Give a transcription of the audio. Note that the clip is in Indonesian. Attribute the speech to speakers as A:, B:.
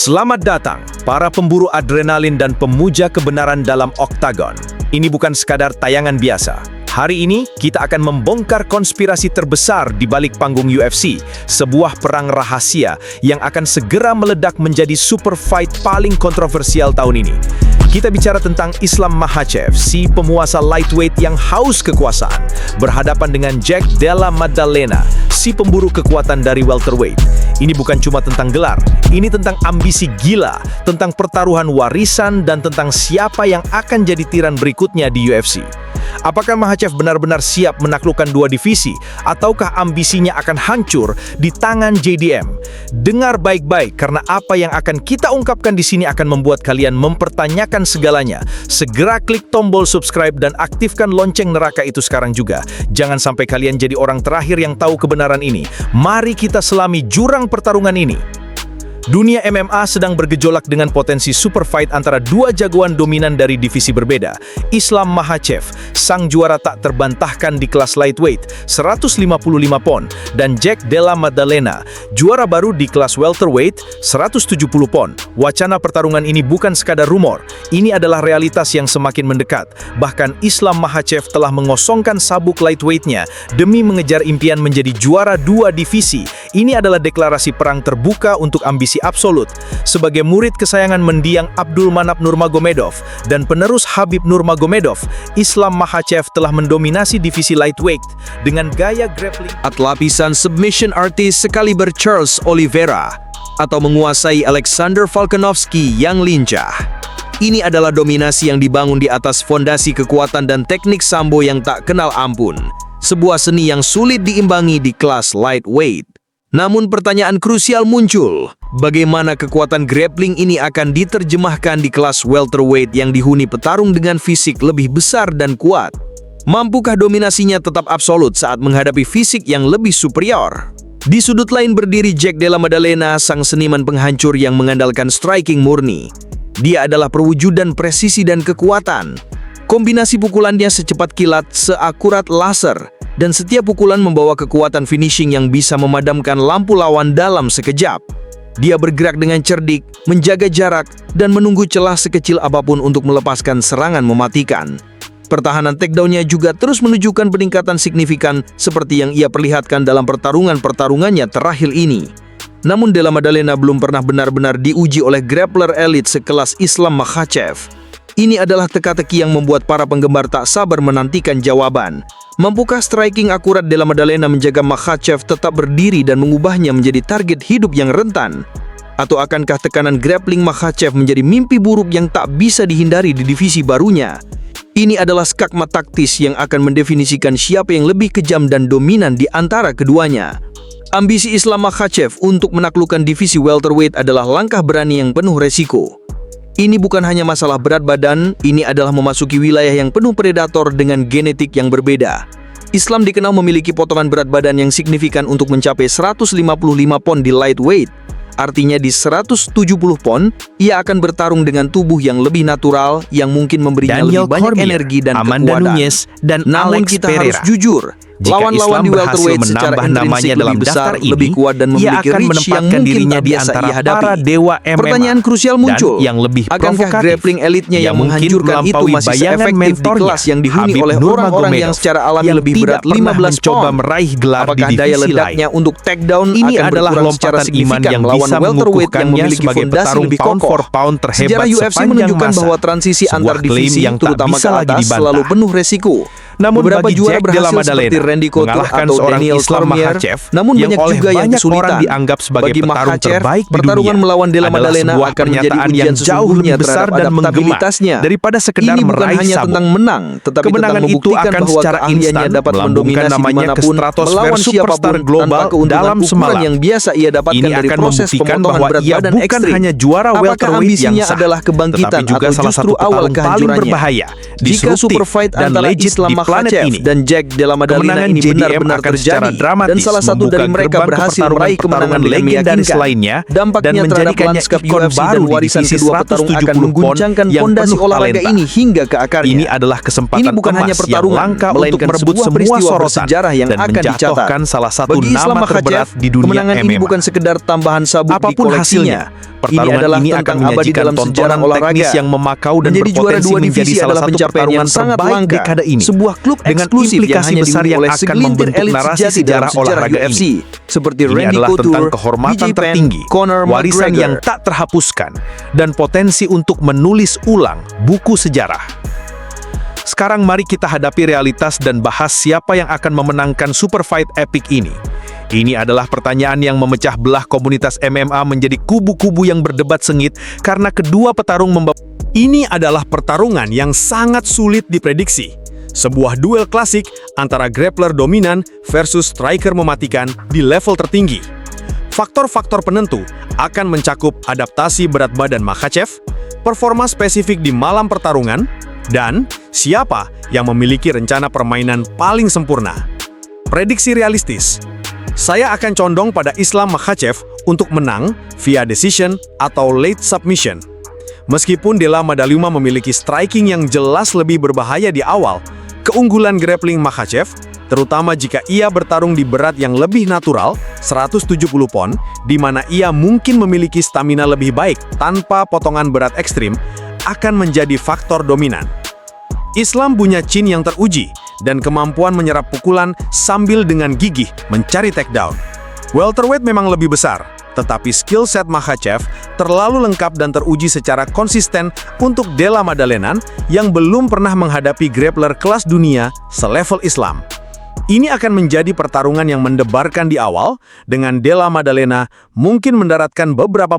A: Selamat datang, para pemburu adrenalin dan pemuja kebenaran dalam Oktagon. Ini bukan sekadar tayangan biasa. Hari ini, kita akan membongkar konspirasi terbesar di balik panggung UFC, sebuah perang rahasia yang akan segera meledak menjadi super fight paling kontroversial tahun ini. Kita bicara tentang Islam Makhachev, si penguasa lightweight yang haus kekuasaan, berhadapan dengan Jack Della Maddalena, si pemburu kekuatan dari welterweight. Ini bukan cuma tentang gelar, ini tentang ambisi gila, tentang pertaruhan warisan, dan tentang siapa yang akan jadi tiran berikutnya di UFC. Apakah Makhachev benar-benar siap menaklukkan dua divisi, ataukah ambisinya akan hancur di tangan JDM? Dengar baik-baik, karena apa yang akan kita ungkapkan di sini akan membuat kalian mempertanyakan segalanya. Segera klik tombol subscribe dan aktifkan lonceng neraka itu sekarang juga. Jangan sampai kalian jadi orang terakhir yang tahu kebenaran ini. Mari kita selami jurang pertarungan ini. Dunia MMA sedang bergejolak dengan potensi super fight antara dua jagoan dominan dari divisi berbeda. Islam Makhachev, sang juara tak terbantahkan di kelas lightweight 155 pon, dan Jack Della Maddalena, juara baru di kelas welterweight 170 pon. Wacana pertarungan ini bukan sekadar rumor, ini adalah realitas yang semakin mendekat. Bahkan Islam Makhachev telah mengosongkan sabuk lightweightnya demi mengejar impian menjadi juara dua divisi. Ini adalah deklarasi perang terbuka untuk ambisi absolut. Sebagai murid kesayangan mendiang Abdulmanap Nurmagomedov dan penerus Habib Nurmagomedov, Islam Makhachev telah mendominasi divisi lightweight dengan gaya grappling
B: lapisan submission artist sekaliber Charles Oliveira atau menguasai Alexander Volkanovski yang lincah. Ini adalah dominasi yang dibangun di atas fondasi kekuatan dan teknik sambo yang tak kenal ampun. Sebuah seni yang sulit diimbangi di kelas lightweight. Namun pertanyaan krusial muncul, bagaimana kekuatan grappling ini akan diterjemahkan di kelas welterweight yang dihuni petarung dengan fisik lebih besar dan kuat? Mampukah dominasinya tetap absolut saat menghadapi fisik yang lebih superior? Di sudut lain berdiri Jack Della Maddalena, sang seniman penghancur yang mengandalkan striking murni. Dia adalah perwujudan presisi dan kekuatan. Kombinasi pukulannya secepat kilat, seakurat laser, dan setiap pukulan membawa kekuatan finishing yang bisa memadamkan lampu lawan dalam sekejap. Dia bergerak dengan cerdik, menjaga jarak, dan menunggu celah sekecil apapun untuk melepaskan serangan mematikan. Pertahanan takedown-nya juga terus menunjukkan peningkatan signifikan seperti yang ia perlihatkan dalam pertarungannya terakhir ini. Namun Della Maddalena belum pernah benar-benar diuji oleh grappler elit sekelas Islam Makhachev. Ini adalah teka-teki yang membuat para penggemar tak sabar menantikan jawaban. Mampukah striking akurat Della Maddalena menjaga Makhachev tetap berdiri dan mengubahnya menjadi target hidup yang rentan? Atau akankah tekanan grappling Makhachev menjadi mimpi buruk yang tak bisa dihindari di divisi barunya? Ini adalah skakmat taktis yang akan mendefinisikan siapa yang lebih kejam dan dominan di antara keduanya. Ambisi Islam Makhachev untuk menaklukkan divisi welterweight adalah langkah berani yang penuh resiko. Ini bukan hanya masalah berat badan, ini adalah memasuki wilayah yang penuh predator dengan genetik yang berbeda. Islam dikenal memiliki potongan berat badan yang signifikan untuk mencapai 155 pon di lightweight. Artinya di 170 pon, ia akan bertarung dengan tubuh yang lebih natural, yang mungkin memberinya
A: Daniel
B: lebih banyak
A: Cormier,
B: energi dan
A: Amanda
B: kekuatan.
A: Nunes, dan
B: Namun
A: Alex
B: kita
A: Pereira.
B: harus jujur,
A: Jika
B: lawan-lawan
A: Islam
B: di
A: berhasil
B: welterweight secara
A: menambah namanya
B: intrinsik
A: dalam
B: lebih besar,
A: daftar ini,
B: lebih kuat, dan
A: ia
B: memiliki
A: akan
B: reach yang
A: menempatkan
B: mungkin
A: dirinya
B: tak
A: di
B: biasa
A: antara
B: ia hadapi.
A: para dewa MMA
B: Pertanyaan krusial muncul,
A: dan yang lebih
B: akankah
A: provokatif,
B: grappling elitnya yang
A: mungkin
B: menghancurkan itu
A: melampaui
B: masih
A: bayangan
B: seefektif di
A: mentornya,
B: kelas yang dihuni
A: Habib
B: oleh orang-orang
A: Nurmagomedov,
B: yang secara alami
A: yang
B: lebih
A: tidak
B: berat
A: pernah
B: 15
A: mencoba
B: pon?
A: meraih gelar di
B: Apakah daya
A: divisi
B: ledaknya
A: lain?
B: untuk takedown
A: Ini
B: akan
A: adalah
B: berkurang secara
A: lompatan iman
B: signifikan
A: yang
B: melawan
A: bisa
B: welterweight yang
A: mengukuhkannya
B: memiliki
A: sebagai
B: fondasi
A: petarung
B: lebih
A: pound
B: kokoh?
A: for pound terhebat
B: Sejarah UFC
A: sepanjang
B: menunjukkan
A: masa.
B: bahwa transisi
A: Sebuah
B: antar
A: klaim
B: divisi,
A: yang tak
B: terutama
A: bisa
B: ke
A: lagi
B: atas,
A: dibantah.
B: selalu penuh resiko.
A: Namun
B: Beberapa
A: bagi
B: juara
A: Jack Della
B: berhasil seperti
A: Maddalena
B: Randy Couture
A: mengalahkan
B: atau
A: seorang
B: Daniel
A: Islam
B: Cormier,
A: Makhachev
B: namun
A: yang
B: banyak
A: oleh
B: juga yang
A: banyak
B: kesulitan.
A: orang dianggap sebagai
B: Bagi
A: petarung
B: Makhachev,
A: terbaik di
B: pertarungan
A: dunia
B: melawan Della
A: adalah
B: Maddalena
A: sebuah
B: akan menjadi
A: pernyataan
B: ujian
A: yang jauh
B: sesungguhnya
A: lebih besar
B: terhadap
A: dan menggema
B: adaptabilitasnya.
A: daripada sekedar
B: Ini bukan
A: meraih
B: hanya
A: sabuk.
B: tentang menang, tetapi
A: Kemenangan
B: tentang
A: itu
B: membuktikan
A: akan
B: bahwa
A: secara
B: keahliannya
A: instan
B: dapat
A: melambungkan
B: mendominasi
A: namanya ke
B: dimanapun,
A: stratosfer
B: melawan
A: superstar
B: siapapun
A: global
B: tanpa keuntungan
A: dalam
B: ukuran
A: semalam.
B: yang biasa ia dapatkan
A: Ini
B: dari
A: akan
B: proses
A: membuktikan
B: pemotongan
A: bahwa
B: berat
A: ia
B: badan
A: bukan
B: ekstrim.
A: hanya juara
B: Apakah
A: welterweight yang
B: ambisinya
A: sah,
B: adalah kebangkitan
A: tetapi juga
B: atau
A: salah
B: justru
A: satu
B: awal
A: petarung paling
B: kehancurannya?
A: berbahaya,
B: Jika super
A: disruptif,
B: fight
A: dan
B: antara
A: legit
B: Islam
A: di
B: Makhachev
A: planet
B: Makhachev
A: ini.
B: dan Jack Della Maddalena
A: Kemenangan
B: ini
A: JDM
B: benar-benar
A: akan secara
B: terjadi
A: dramatis
B: dan salah satu
A: membuka
B: dari mereka
A: gerbang
B: berhasil
A: kepertarungan
B: meraih kemenangan dengan
A: legendaris
B: meyakinkan.
A: lainnya
B: Dampaknya
A: dan
B: terhadap
A: menjadikannya
B: lanskap
A: ikon
B: UFC
A: baru
B: dan
A: di
B: warisan
A: divisi
B: kedua petarung
A: 170
B: akan mengguncangkan
A: yang
B: fondasi
A: penuh
B: olahraga
A: talenta.
B: ini hingga ke akarnya.
A: Ini adalah kesempatan
B: Ini bukan
A: emas
B: hanya pertarungan,
A: yang langka untuk
B: melainkan
A: merebut
B: sebuah
A: semua
B: peristiwa
A: sorotan
B: bersejarah yang
A: dan
B: akan dicatat.
A: menjatuhkan salah satu
B: Bagi Islam
A: nama
B: Makhachev,
A: terberat di dunia
B: kemenangan ini
A: MMA.
B: bukan sekedar tambahan sabuk di
A: Apapun
B: koleksinya.
A: hasilnya, pertarungan
B: ini adalah
A: ini
B: tentang
A: akan
B: abadi
A: menyajikan
B: dalam sejarah
A: tontonan
B: olahraga.
A: teknis yang memakau dan
B: Menjadi juara
A: berpotensi
B: dua
A: menjadi
B: divisi
A: salah
B: adalah
A: satu
B: pencapaian
A: pertarungan
B: yang sangat
A: terbaik
B: langka.
A: dekade ini.
B: Sebuah klub
A: Dengan
B: eksklusif yang
A: implikasi
B: hanya
A: besar
B: dihuni
A: yang
B: oleh
A: akan
B: segelintir
A: membentuk
B: elit
A: narasi
B: sejati dalam
A: sejarah
B: sejarah
A: olahraga
B: UFC,
A: ini.
B: seperti
A: Ini
B: Randy
A: adalah
B: Couture,
A: tentang kehormatan
B: BJ Penn,
A: tertinggi,
B: Conor
A: warisan
B: McGregor.
A: yang tak terhapuskan, dan potensi untuk menulis ulang buku sejarah. Sekarang mari kita hadapi realitas dan bahas siapa yang akan memenangkan super fight epic ini. Ini adalah pertanyaan yang memecah belah komunitas MMA menjadi kubu-kubu yang berdebat sengit karena kedua petarung membawa. Ini adalah pertarungan yang sangat sulit diprediksi. Sebuah duel klasik antara grappler dominan versus striker mematikan di level tertinggi. Faktor-faktor penentu akan mencakup adaptasi berat badan Makhachev, performa spesifik di malam pertarungan, dan siapa yang memiliki rencana permainan paling sempurna. Prediksi realistis. Saya akan condong pada Islam Makhachev untuk menang via decision atau late submission. Meskipun Della Maddalena memiliki striking yang jelas lebih berbahaya di awal, keunggulan grappling Makhachev, terutama jika ia bertarung di berat yang lebih natural, 170 pon, di mana ia mungkin memiliki stamina lebih baik tanpa potongan berat ekstrim, akan menjadi faktor dominan. Islam punya chin yang teruji dan kemampuan menyerap pukulan sambil dengan gigih mencari takedown. Welterweight memang lebih besar, tetapi skill set Makhachev terlalu lengkap dan teruji secara konsisten untuk Della Maddalena yang belum pernah menghadapi grappler kelas dunia selevel Islam. Ini akan menjadi pertarungan yang mendebarkan di awal, dengan Della Maddalena mungkin mendaratkan beberapa